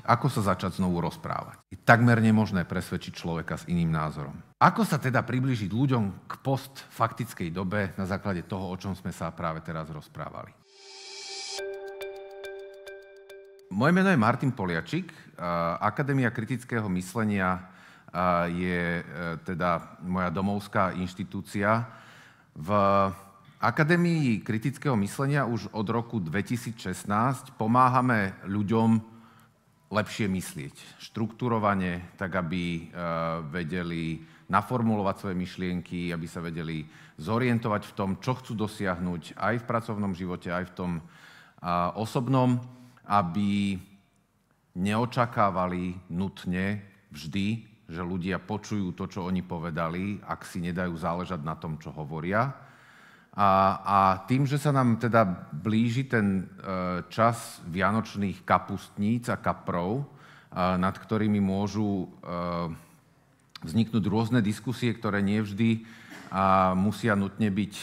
ako sa začať znovu rozprávať. Je takmer nemožné presvedčiť človeka s iným názorom. Ako sa teda priblížiť ľuďom k postfaktickej dobe na základe toho, o čom sme sa práve teraz rozprávali? Moje meno je Martin Poliačik. Akadémia kritického myslenia je teda moja domovská inštitúcia. V Akadémii kritického myslenia už od roku 2016 pomáhame ľuďom lepšie myslieť, štrukturovane, tak aby vedeli naformulovať svoje myšlienky, aby sa vedeli zorientovať v tom, čo chcú dosiahnuť aj v pracovnom živote, aj v tom osobnom, aby neočakávali nutne vždy, že ľudia počujú to, čo oni povedali, ak si nedajú záležať na tom, čo hovoria. A tým, že sa nám teda blíži ten čas vianočných kapustníc a kaprov, nad ktorými môžu vzniknúť rôzne diskusie, ktoré nevždy musia nutne byť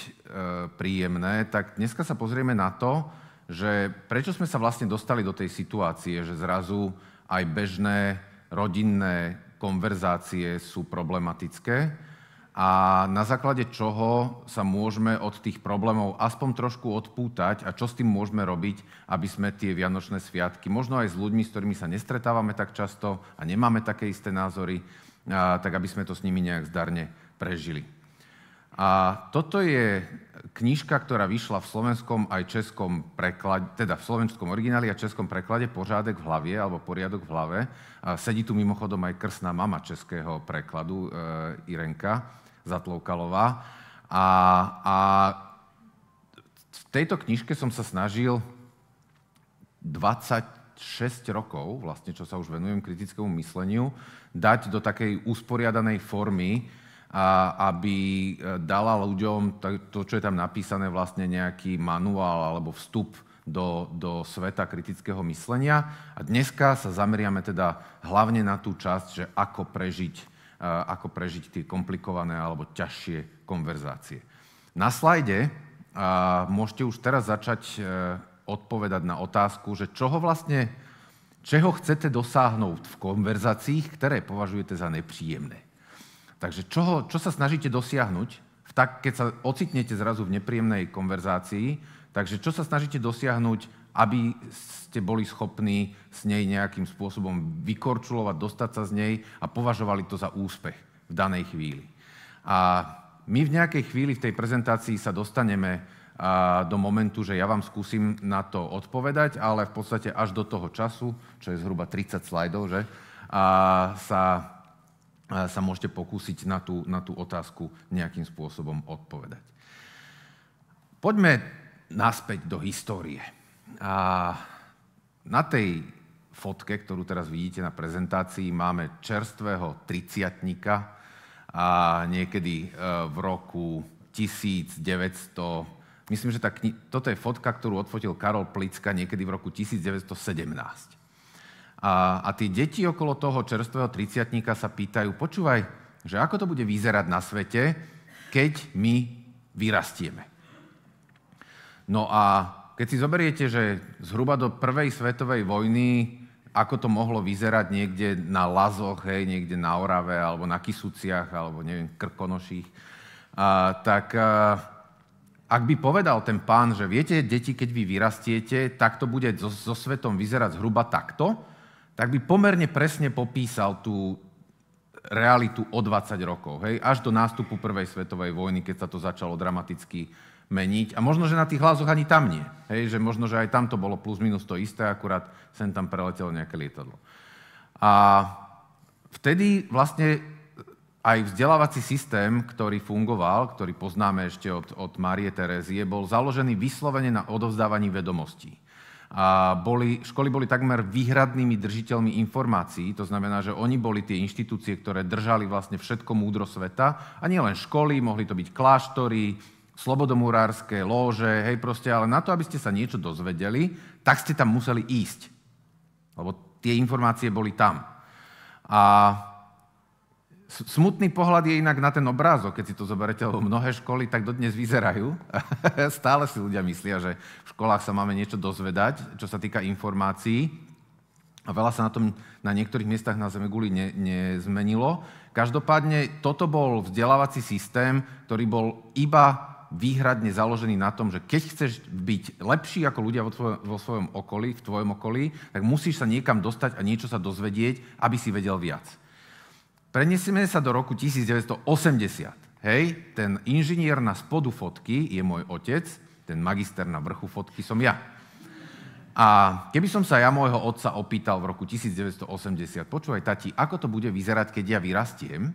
príjemné, tak dneska sa pozrieme na to, že prečo sme sa vlastne dostali do tej situácie, že zrazu aj bežné rodinné konverzácie sú problematické, a na základe čoho sa môžeme od tých problémov aspoň trošku odpútať a čo s tým môžeme robiť, aby sme tie vianočné sviatky, možno aj s ľuďmi, s ktorými sa nestretávame tak často a nemáme také isté názory, tak aby sme to s nimi nejak zdarne prežili. A toto je knižka, ktorá vyšla v slovenskom aj českom preklade, teda v slovenskom origináli a českom preklade Pořádek v hlavě, alebo Poriadok v hlave. Sedí tu mimochodom aj krstná mama českého prekladu, Irenka Zatloukalová. A v tejto knižke som sa snažil 26 rokov, vlastne, čo sa už venujem kritickému mysleniu, dať do takej usporiadanej formy, aby dala ľuďom to, čo je tam napísané, vlastne nejaký manuál alebo vstup do sveta kritického myslenia. A dneska sa zameriame teda hlavne na tú časť, že ako prežiť tie komplikované alebo ťažšie konverzácie. Na slajde môžete už teraz začať odpovedať na otázku, že čeho chcete dosáhnuť v konverzáciách, ktoré považujete za nepríjemné. Takže čo sa snažíte dosiahnuť, keď sa ocitnete zrazu v nepríjemnej konverzácii, takže čo sa snažíte dosiahnuť, aby ste boli schopní s nej nejakým spôsobom vykorčulovať, dostať sa z nej a považovali to za úspech v danej chvíli. A my v nejakej chvíli v tej prezentácii sa dostaneme do momentu, že ja vám skúsim na to odpovedať, ale v podstate až do toho času, čo je zhruba 30 slajdov, že, sa môžete pokúsiť na tú otázku nejakým spôsobom odpovedať. Poďme naspäť do histórie. Na tej fotke, ktorú teraz vidíte na prezentácii, máme čerstvého tridsiatnika a niekedy v roku 1900, myslím, že toto je fotka, ktorú odfotil Karol Plicka niekedy v roku 1917. A tie deti okolo toho čerstvého tridsiatnika sa pýtajú, počúvaj, že ako to bude vyzerať na svete, keď my vyrastieme. No a keď si zoberiete, že zhruba do prvej svetovej vojny, ako to mohlo vyzerať niekde na Lazoch, niekde na Orave, alebo na Kysuciach, alebo neviem, Krkonoších, tak ak by povedal ten pán, že viete, deti, keď vy vyrastiete, tak to bude so svetom vyzerať zhruba takto, tak by pomerne presne popísal tú realitu o 20 rokov, až do nástupu prvej svetovej vojny, keď sa to začalo dramaticky meniť. A možno, že na tých Lazoch ani tam nie. Že možno, že aj tam to bolo plus minus to isté, akurát sem tam preletelo nejaké lietadlo. A vtedy vlastne aj vzdelávací systém, ktorý fungoval, ktorý poznáme ešte od Márie Terézie, bol založený vyslovene na odovzdávaní vedomostí. A školy boli takmer výhradnými držiteľmi informácií, to znamená, že oni boli tie inštitúcie, ktoré držali vlastne všetko múdro sveta, a nie len školy, mohli to byť kláštory, slobodomurárske, lóže, ale na to, aby ste sa niečo dozvedeli, tak ste tam museli ísť, lebo tie informácie boli tam. A smutný pohľad je inak na ten obrázok, keď si to zoberete, lebo mnohé školy tak dodnes vyzerajú. Stále si ľudia myslia, že v školách sa máme niečo dozvedať, čo sa týka informácií. a veľa sa na niektorých miestach na Zemeguli nezmenilo. Každopádne toto bol vzdelávací systém, ktorý bol iba výhradne založený na tom, že keď chceš byť lepší ako ľudia vo svojom okolí, v tvojom okolí, tak musíš sa niekam dostať a niečo sa dozvedieť, aby si vedel viac. Preniesieme sa do roku 1980. Hej, ten inžinier na spodu fotky je môj otec, ten magister na vrchu fotky som ja. A keby som sa ja môjho otca opýtal v roku 1980, počúvaj, tati, ako to bude vyzerať, keď ja vyrastiem,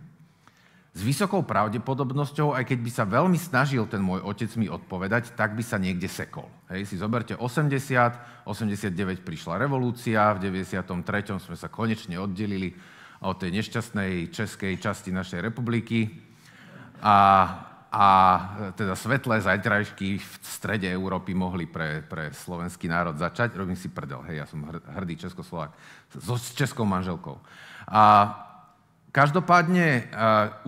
s vysokou pravdepodobnosťou, aj keď by sa veľmi snažil ten môj otec mi odpovedať, tak by sa niekde sekol. Hej, si zoberte 80, 89 prišla revolúcia, v 93. sme sa konečne oddelili od tej nešťastnej českej časti našej republiky a teda svetlé zajtrajšky v strede Európy mohli pre slovenský národ začať. Robím si prdel, hej, ja som hrdý Českoslovák s českou manželkou. Každopádne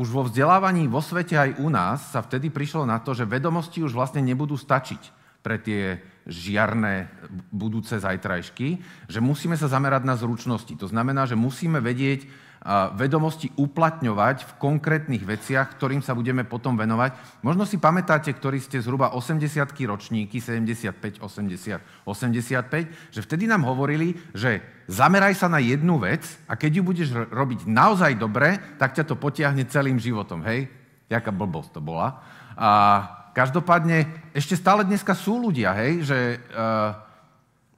už vo vzdelávaní vo svete aj u nás sa vtedy prišlo na to, že vedomosti už vlastne nebudú stačiť pre tie žiarné budúce zajtrajšky, že musíme sa zamerať na zručnosti. To znamená, že musíme vedieť vedomosti uplatňovať v konkrétnych veciach, ktorým sa budeme potom venovať. Možno si pamätáte, ktorí ste zhruba 80-ky ročníky, 75, 80, 85, že vtedy nám hovorili, že zameraj sa na jednu vec a keď ju budeš robiť naozaj dobre, tak ťa to potiahne celým životom, hej? Jaká blbosť to bola. A každopádne, ešte stále dneska sú ľudia, hej, že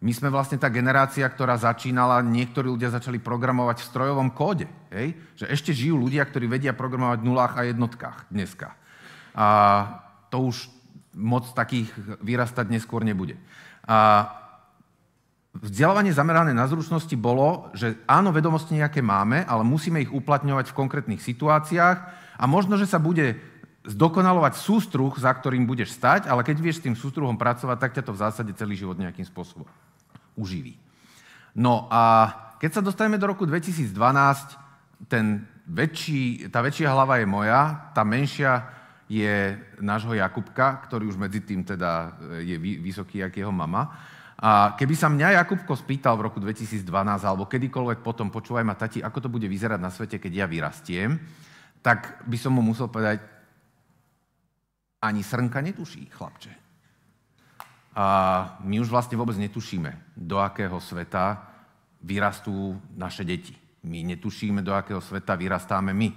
my sme vlastne tá generácia, ktorá začínala, niektorí ľudia začali programovať v strojovom kóde, hej? Že ešte žijú ľudia, ktorí vedia programovať v nulách a jednotkách dneska. A to už moc takých vyrastať neskôr nebude. A vzdelávanie zamerané na zručnosti bolo, že áno, vedomosti nejaké máme, ale musíme ich uplatňovať v konkrétnych situáciách a možno, že sa bude zdokonalovať sústruh, za ktorým budeš stať, ale keď vieš s tým sústruhom pracovať, tak ťa to v zásade celý život nejakým spôsobom uživí. No a keď sa dostaneme do roku 2012, tá väčšia hlava je moja, tá menšia je nášho Jakubka, ktorý už medzi tým teda je vysoký, jak jeho mama. A keby sa mňa Jakubko spýtal v roku 2012, alebo kedykoľvek potom, počúvaj ma, tati, ako to bude vyzerať na svete, keď ja vyrastiem, tak by som mu musel povedať, ani srnka netuší, chlapče. A my už vlastne vôbec netušíme, do akého sveta vyrastú naše deti. My netušíme, do akého sveta vyrastáme my.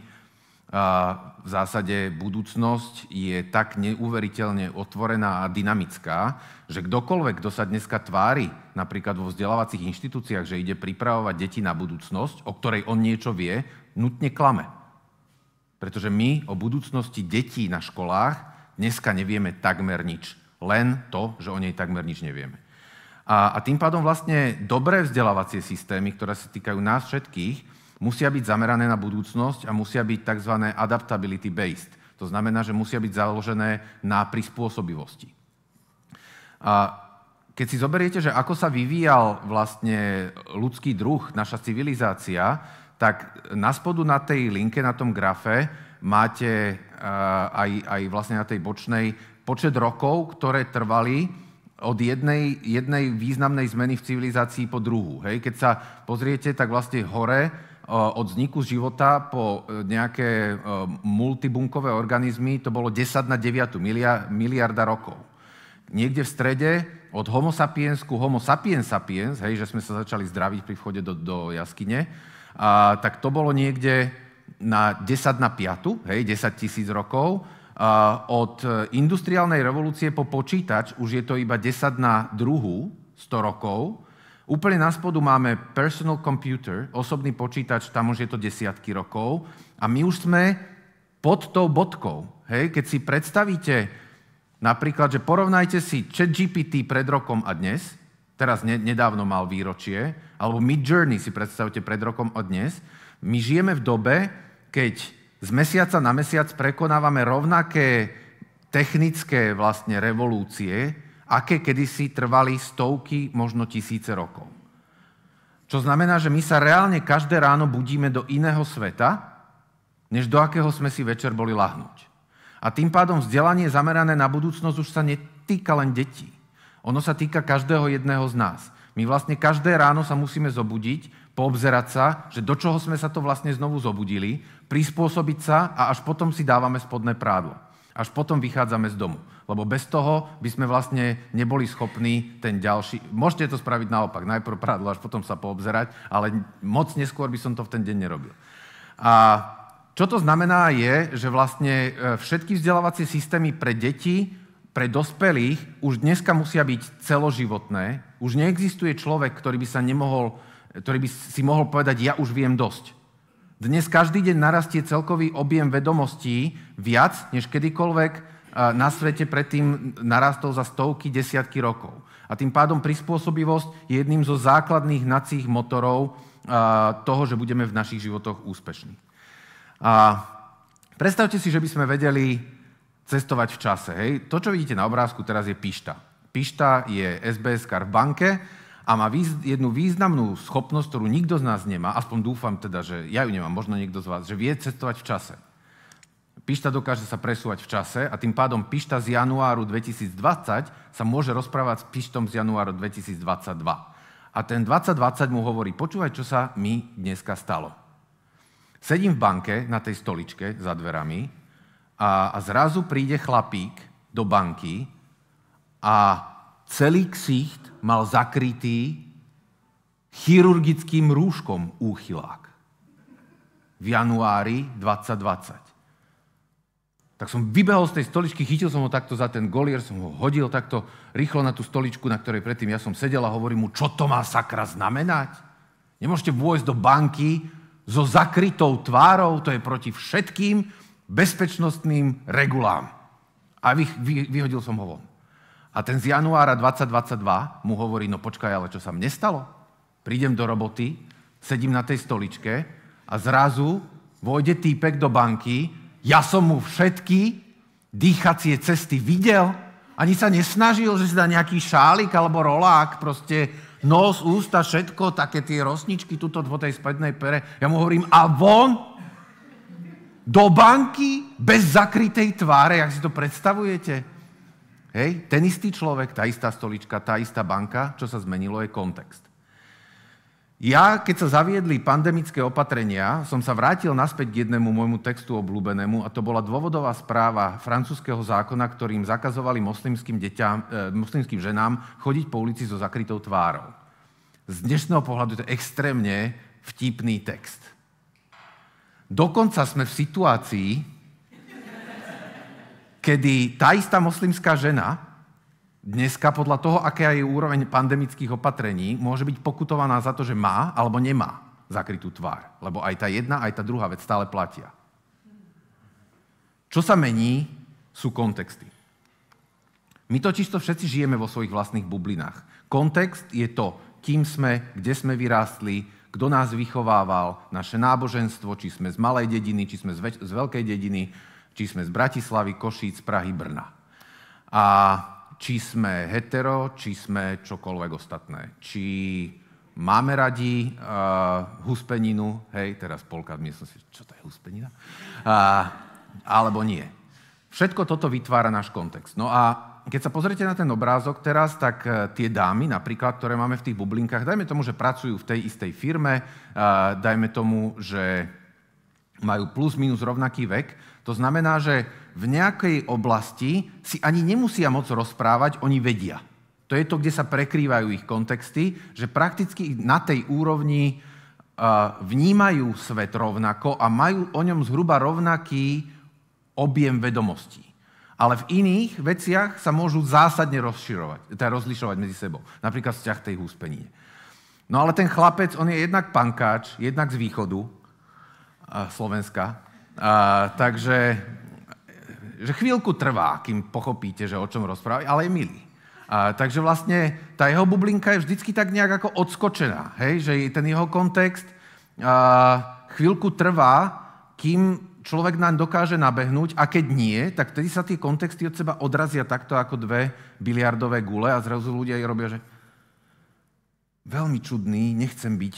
A v zásade budúcnosť je tak neuveriteľne otvorená a dynamická, že kdokoľvek, kto sa dneska tvári, napríklad vo vzdelávacích inštitúciách, že ide pripravovať deti na budúcnosť, o ktorej on niečo vie, nutne klame. Pretože my o budúcnosti detí na školách dneska nevieme takmer nič. Len to, že o nej takmer nič nevieme. A tým pádom vlastne dobré vzdelávacie systémy, ktoré sa týkajú nás všetkých, musia byť zamerané na budúcnosť a musia byť tzv. Adaptability based. To znamená, že musia byť založené na prispôsobivosti. A keď si zoberiete, že ako sa vyvíjal vlastne ľudský druh, naša civilizácia, tak naspodu na tej linke, na tom grafe, máte aj vlastne na tej bočnej počet rokov, ktoré trvali od jednej významnej zmeny v civilizácii po druhú. Hej? Keď sa pozriete, tak vlastne hore od vzniku života po nejaké multibunkové organizmy to bolo 10 na 9 miliarda rokov. Niekde v strede od Homo sapiens ku Homo sapiens sapiens, hej, že sme sa začali zdraviť pri vchode do jaskyne, tak to bolo niekde na 10 na 5, hej, 10 000 rokov. Od industriálnej revolúcie po počítač už je to iba 10 na 2, 100 rokov. Úplne na spodu máme personal computer, osobný počítač, tam už je to desiatky rokov. A my už sme pod tou bodkou. Hej? Keď si predstavíte napríklad, že porovnajte si ChatGPT pred rokom a dnes, teraz nedávno mal výročie, alebo Midjourney si predstavte pred rokom a dnes, my žijeme v dobe, keď z mesiaca na mesiac prekonávame rovnaké technické vlastne revolúcie, aké kedysi trvali stovky, možno tisíce rokov. Čo znamená, že my sa reálne každé ráno budíme do iného sveta, než do akého sme si večer boli lahnúť. A tým pádom vzdelanie zamerané na budúcnosť už sa netýka len detí. Ono sa týka každého jedného z nás. My vlastne každé ráno sa musíme zobudiť, poobzerať sa, že do čoho sme sa to vlastne znovu zobudili, prispôsobiť sa a až potom si dávame spodné prádlo. Až potom vychádzame z domu. Lebo bez toho by sme vlastne neboli schopní ten ďalší... Môžete to spraviť naopak, najprv prádlo, až potom sa poobzerať, ale moc neskôr by som to v ten deň nerobil. A čo to znamená je, že vlastne všetky vzdelávacie systémy pre deti, pre dospelých už dneska musia byť celoživotné. Už neexistuje človek, ktorý by si mohol povedať, ja už viem dosť. Dnes každý deň narastie celkový objem vedomostí viac, než kedykoľvek na svete predtým narastol za stovky, desiatky rokov. A tým pádom prispôsobivosť je jedným zo základných hnacích motorov toho, že budeme v našich životoch úspešní. A predstavte si, že by sme vedeli cestovať v čase. Hej? To, čo vidíte na obrázku, teraz je Pišta. Pišta je SBS-kar v banke a má jednu významnú schopnosť, ktorú nikto z nás nemá, aspoň dúfam teda, že ja ju nemám, možno niekto z vás, že vie cestovať v čase. Pišta dokáže sa presúvať v čase a tým pádom Pišta z januáru 2020 sa môže rozprávať s Pištom z januáru 2022. A ten 2020 mu hovorí, počúvaj, čo sa mi dneska stalo. Sedím v banke na tej stoličke za dverami a zrazu príde chlapík do banky a celý ksicht mal zakrytý chirurgickým rúškom úchylák. V januári 2020. Tak som vybehol z tej stoličky, chytil som ho takto za ten golier, som ho hodil takto rýchlo na tú stoličku, na ktorej predtým ja som sedel a hovorím mu, čo to má sakra znamenať? Nemôžete vôjsť do banky so zakrytou tvárou, to je proti všetkým bezpečnostným regulám. A vyhodil som ho von. A ten z januára 2022 mu hovorí, no počkaj, ale čo sa mne stalo? Prídem do roboty, sedím na tej stoličke a zrazu vojde týpek do banky, ja som mu všetky dýchacie cesty videl, ani sa nesnažil, že si dá nejaký šálik alebo rolák, proste nos, ústa, všetko, také tie rosničky tuto vo tej spädnej pere. Ja mu hovorím, a von? Do banky? Bez zakrytej tváre, jak si to predstavujete? Hej, ten istý človek, tá istá stolička, tá istá banka, čo sa zmenilo, je kontext. Ja, keď sa zaviedli pandemické opatrenia, som sa vrátil naspäť k jednému môjmu textu obľúbenému a to bola dôvodová správa francúzskeho zákona, ktorým zakazovali moslimským ženám chodiť po ulici so zakrytou tvárou. Z dnešného pohľadu to je extrémne vtipný text. Dokonca sme v situácii, kedy tá istá moslimská žena dneska podľa toho, aká je úroveň pandemických opatrení, môže byť pokutovaná za to, že má alebo nemá zakrytú tvár. Lebo aj tá jedna, aj tá druhá vec stále platia. Čo sa mení, sú kontexty. My totižto všetci žijeme vo svojich vlastných bublinách. Kontext je to, kým sme, kde sme vyrástli, kto nás vychovával, naše náboženstvo, či sme z malej dediny, či sme z veľkej dediny, či sme z Bratislavy, Košíc, Prahy, Brna. A či sme hetero, či sme čokoľvek ostatné. Či máme radi huspeninu, hej, teraz polka, myslím si, čo to je huspenina? Alebo nie. Všetko toto vytvára náš kontext. No a keď sa pozriete na ten obrázok teraz, tak tie dámy, napríklad, ktoré máme v tých bublinkách, dajme tomu, že pracujú v tej istej firme, dajme tomu, že majú plus minus rovnaký vek. To znamená, že v nejakej oblasti si ani nemusia moc rozprávať, oni vedia. To je to, kde sa prekrývajú ich kontexty, že prakticky na tej úrovni vnímajú svet rovnako a majú o ňom zhruba rovnaký objem vedomostí. Ale v iných veciach sa môžu zásadne rozlišovať medzi sebou. Napríklad vzťah tej húspenine. No ale ten chlapec, on je jednak pankáč, jednak z východu Slovenska, takže že chvíľku trvá, kým pochopíte, že o čom rozprávajú, ale je milý. Takže vlastne tá jeho bublinka je vždycky tak nejak ako odskočená, hej? Že ten jeho kontext chvíľku trvá, kým človek nám dokáže nabehnúť a keď nie, tak vtedy sa tie kontexty od seba odrazia takto ako dve biliardové gule a zrazu ľudia robia, že veľmi čudný, nechcem byť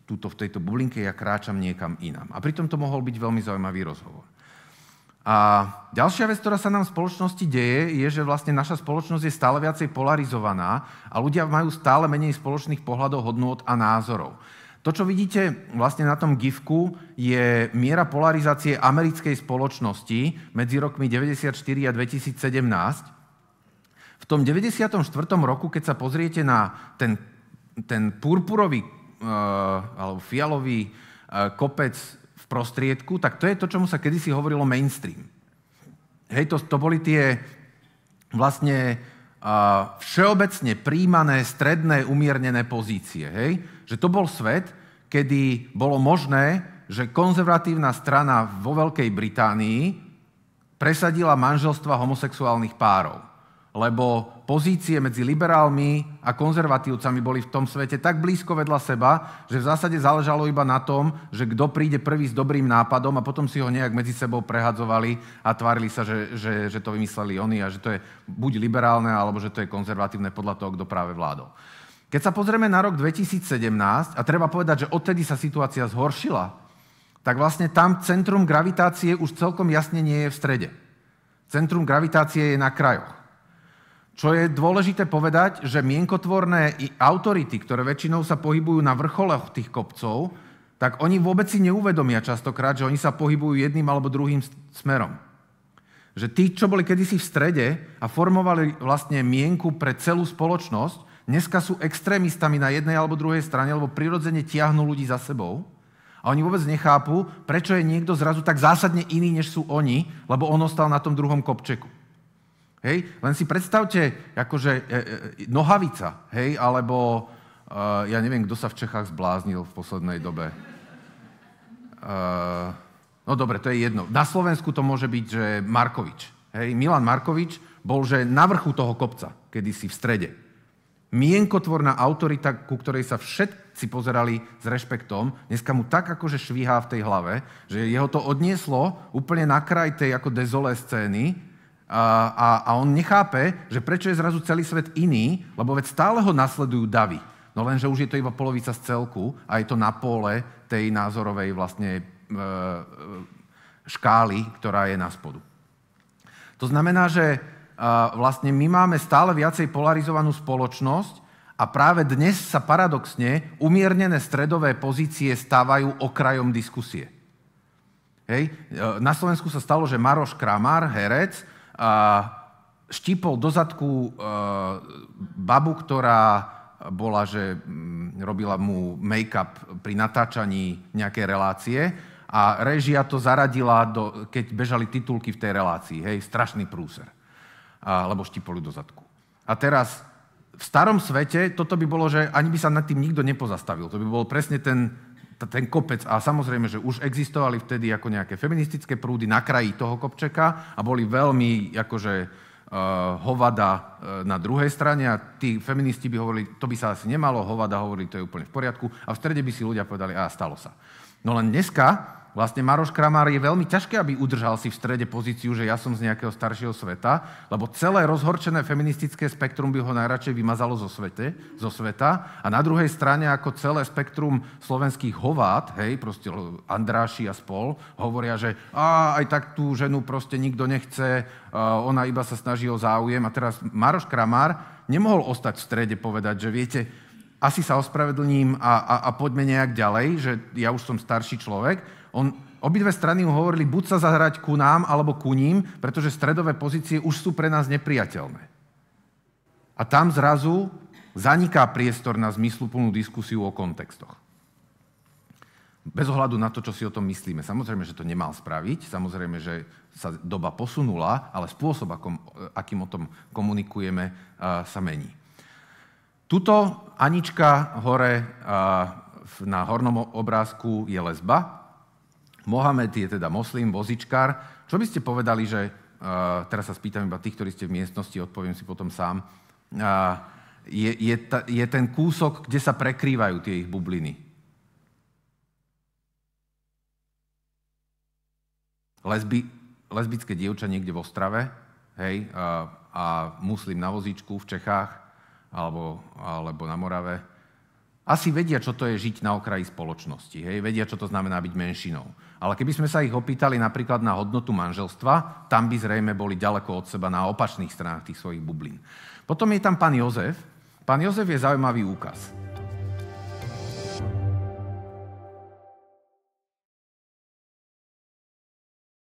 tuto v tejto bublinke, ja kráčam niekam inám. A pritom to mohol byť veľmi zaujímavý rozhovor. A ďalšia vec, ktorá sa nám v spoločnosti deje, je, že vlastne naša spoločnosť je stále viacej polarizovaná a ľudia majú stále menej spoločných pohľadov, hodnôt a názorov. To, čo vidíte vlastne na tom gifku, je miera polarizácie americkej spoločnosti medzi rokmi 1994 a 2017. V tom 94. roku, keď sa pozriete na ten purpurový alebo fialový kopec v prostriedku, tak to je to, čomu sa kedysi hovorilo mainstream. Hej, to boli tie vlastne všeobecne príjmané stredné umiernené pozície. Hej? Že to bol svet, kedy bolo možné, že konzervatívna strana vo Veľkej Británii presadila manželstva homosexuálnych párov. Lebo pozície medzi liberálmi a konzervatívcami boli v tom svete tak blízko vedľa seba, že v zásade záležalo iba na tom, že kto príde prvý s dobrým nápadom a potom si ho nejak medzi sebou prehadzovali a tvárili sa, že to vymysleli oni a že to je buď liberálne, alebo že to je konzervatívne podľa toho, kto práve vládol. Keď sa pozrieme na rok 2017, a treba povedať, že odtedy sa situácia zhoršila, tak vlastne tam centrum gravitácie už celkom jasne nie je v strede. Centrum gravitácie je na krajoch. Čo je dôležité povedať, že mienkotvorné autority, ktoré väčšinou sa pohybujú na vrcholoch tých kopcov, tak oni vôbec si neuvedomia častokrát, že oni sa pohybujú jedným alebo druhým smerom. Že tí, čo boli kedysi v strede a formovali vlastne mienku pre celú spoločnosť, dneska sú extrémistami na jednej alebo druhej strane, lebo prirodzene tiahnu ľudí za sebou. A oni vôbec nechápu, prečo je niekto zrazu tak zásadne iný, než sú oni, lebo on ostal na tom druhom kopčeku. Hej? Len si predstavte, akože nohavica, hej? Alebo ja neviem, kto sa v Čechách zbláznil v poslednej dobe. No dobre, to je jedno. Na Slovensku to môže byť, že Markovič. Hej? Milan Markovič bol, že na vrchu toho kopca, kedysi v strede. Mienkotvorná autorita, ku ktorej sa všetci pozerali s rešpektom, dneska mu tak akože švíhá v tej hlave, že jeho to odnieslo úplne na kraj tej ako dezolé scény, a on nechápe, že prečo je zrazu celý svet iný, lebo veď stále ho nasledujú davy. No lenže už je to iba polovica z celku a je to na pole tej názorovej vlastne škály, ktorá je na spodu. To znamená, že vlastne my máme stále viacej polarizovanú spoločnosť a práve dnes sa paradoxne umiernené stredové pozície stávajú okrajom diskusie. Hej? Na Slovensku sa stalo, že Maroš Kramar, herec, štípol do zadku babu, ktorá bola, že robila mu make-up pri natáčaní nejakej relácie a réžia to zaradila, keď bežali titulky v tej relácii. Hej, strašný prúser. Lebo štípol ju do zadku. A teraz v starom svete toto by bolo, že ani by sa nad tým nikto nepozastavil. To by bol presne ten kopec a samozrejme, že už existovali vtedy ako nejaké feministické prúdy na kraji toho kopčeka a boli veľmi akože hovada na druhej strane a tí feministi by hovorili, to by sa asi nemalo, hovada hovorili, to je úplne v poriadku a v strede by si ľudia povedali, stalo sa. No len dneska vlastne Maroš Kramár je veľmi ťažké, aby udržal si v strede pozíciu, že ja som z nejakého staršieho sveta, lebo celé rozhorčené feministické spektrum by ho najradšej vymazalo zo sveta a na druhej strane ako celé spektrum slovenských hovád, hej, proste Andráši a spol, hovoria, že aj tak tú ženu proste nikto nechce, ona iba sa snaží o záujem a teraz Maroš Kramár nemohol ostať v strede povedať, že viete, asi sa ospravedlním a poďme nejak ďalej, že ja už som starší človek. Obidve strany mu hovorili, buď sa zahrať ku nám, alebo ku ním, pretože stredové pozície už sú pre nás nepriateľné. A tam zrazu zaniká priestor na zmysluplnú diskusiu o kontextoch. Bez ohľadu na to, čo si o tom myslíme. Samozrejme, že to nemal spraviť, samozrejme, že sa doba posunula, ale spôsob, akým o tom komunikujeme, sa mení. Tuto Anička hore na hornom obrázku je lesba. Mohamed je teda moslim, vozičkár. Čo by ste povedali, že, teraz sa spýtam iba tých, ktorí ste v miestnosti, odpoviem si potom sám, je ten kúsok, kde sa prekrývajú tie ich bubliny? Lesbické dievča niekde v Ostrave, hej, a muslim na vozíčku v Čechách, alebo na Morave. Asi vedia, čo to je žiť na okraji spoločnosti. Hej? Vedia, čo to znamená byť menšinou. Ale keby sme sa ich opýtali napríklad na hodnotu manželstva, tam by zrejme boli ďaleko od seba na opačných stranách tých svojich bublín. Potom je tam pán Jozef. Pán Jozef je zaujímavý úkaz.